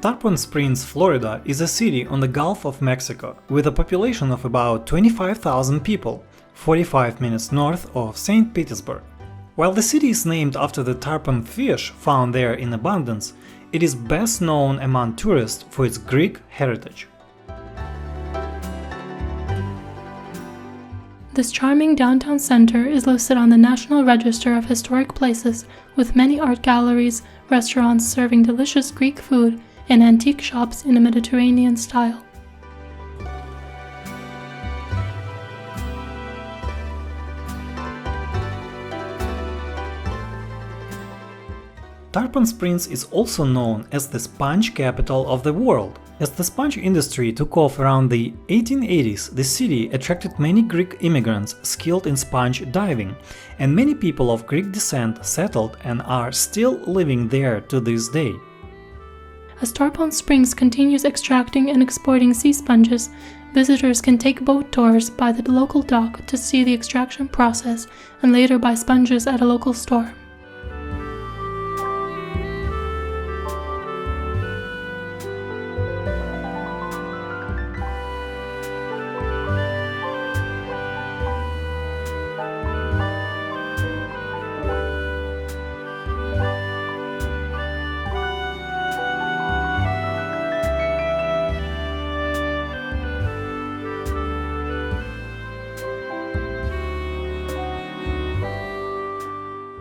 Tarpon Springs, Florida is a city on the Gulf of Mexico with a population of about 25,000 people, 45 minutes north of St. Petersburg. While the city is named after the tarpon fish found there in abundance, it is best known among tourists for its Greek heritage. This charming downtown center is listed on the National Register of Historic Places, with many art galleries, restaurants serving delicious Greek food, and antique shops in a Mediterranean style. Tarpon Springs is also known as the sponge capital of the world. As the sponge industry took off around the 1880s, the city attracted many Greek immigrants skilled in sponge diving, and many people of Greek descent settled and are still living there to this day. As Tarpon Springs continues extracting and exporting sea sponges, visitors can take boat tours by the local dock to see the extraction process and later buy sponges at a local store.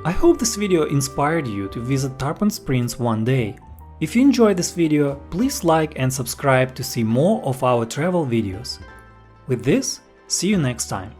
I hope this video inspired you to visit Tarpon Springs one day. If you enjoyed this video, please like and subscribe to see more of our travel videos. With this, see you next time.